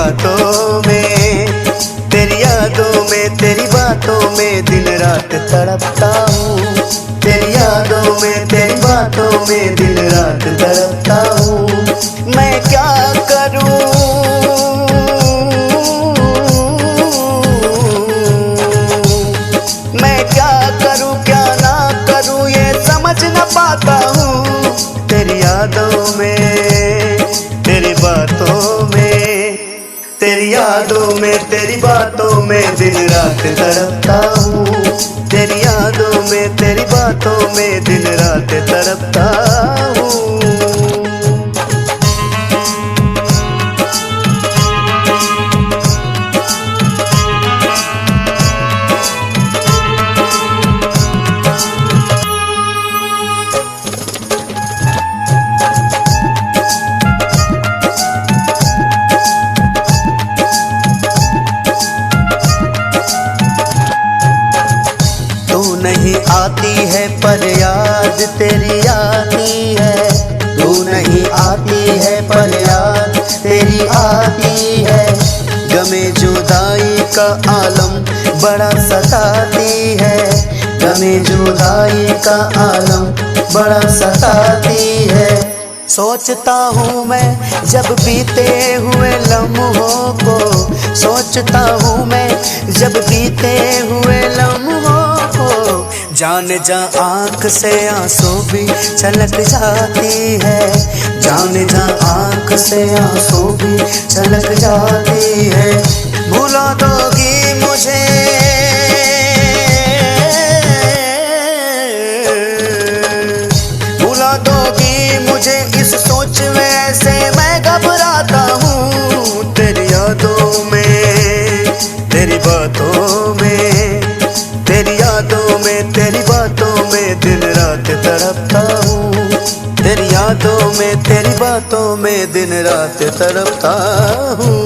बातों में, तेरी यादों में, तेरी बातों में दिन रात तड़पता हूँ। तेरी यादों में, तेरी बातों में दिन रात तड़पता हूँ। मैं क्या करूँ, मैं क्या करूँ क्या ना करूँ ये समझ न पाता हूँ। तेरी यादों में, तेरी बातों में, तेरी यादों में, तेरी बातों में दिन रात तड़पता हूँ। तेरी यादों में, तेरी बातों में दिन रात तड़पता हूँ। नहीं आती है पर याद तेरी आती है। तू नहीं आती है पर याद तेरी आती है। गमे जुदाई का आलम बड़ा सताती है। गमे जुदाई का आलम बड़ा सताती है। सोचता हूँ मैं जब बीते हुए लम्हों को, सोचता हूँ मैं जब बीते हुए लम्हों को। जान जा आँख से आंसू भी छलक जाती है। जान जा आँख से आंसू भी छलक जाती है। भुला दोगी मुझे, भुला दोगी मुझे इस सोच में ऐसे मैं घबराता हूँ। तेरी यादों में, तेरी बातों में, तेरी यादों में, तेरी बातों में दिन रात तड़पता हूँ। तेरी यादों में, तेरी बातों में दिन रात तड़पता हूँ।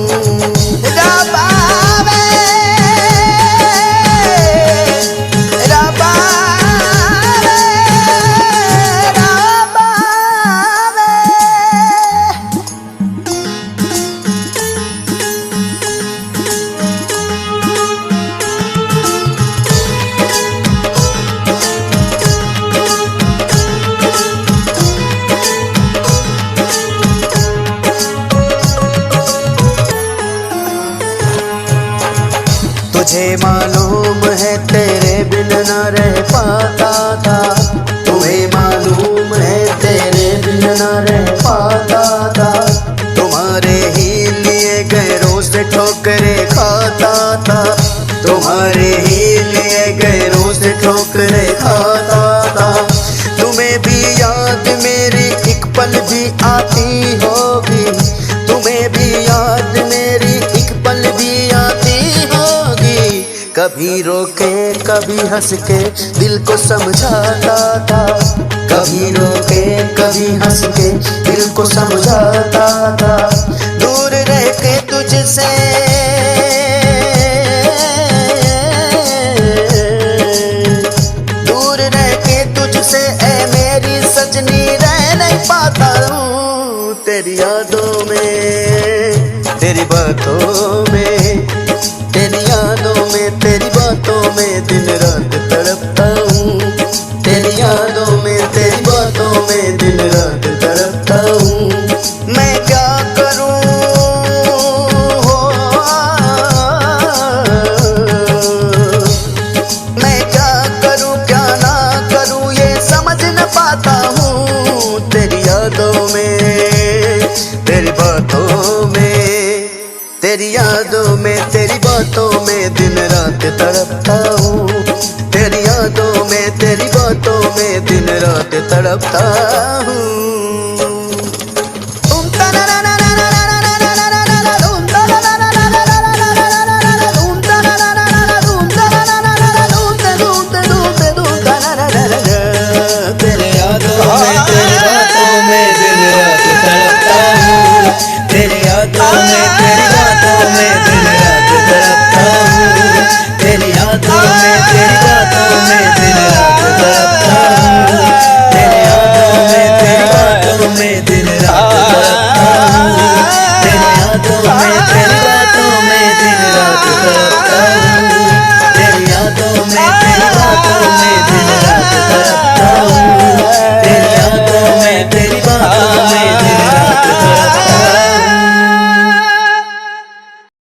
तुझे मालूम है तेरे बिन न रह पाता था। तुम्हें मालूम है तेरे बिन न रह पाता था। तुम्हारे ही लिए गैरों से ठोकरें खाता था। तुम्हारे ही लिए गैरों से ठोकरें खाता था। तुम्हें भी याद मेरी एक पल भी आती होगी। तुम्हें भी याद मेरी एक पल भी आती होगी। कभी रोके कभी हंस के दिल को समझाता था। कभी रोके कभी हंस के दिल को समझाता था। दूर रह के तुझसे, दूर रह के तुझसे ऐ मेरी सजनी रह नहीं पाता हूँ। तेरी यादों में, तेरी बातों में, तेरी यादों में, तेरी बातों में दिन रात तड़पता हूँ। तेरी यादों में, तेरी बातों में दिन रात तड़पता हूँ। मैं क्या करूँ मैं क्या करूँ क्या ना करूँ ये समझ न पाता हूँ। तेरी यादों में, तेरी बातों में, तेरी यादों में, तेरी बातों में दिन रात तड़पता हूँ। तेरी यादों में, तेरी बातों में दिन रात तड़पता हूँ। तेरी यादों में, तेरी बातों में दिन रात तड़पता हूँ। तेरी यादों में, तेरी बातों में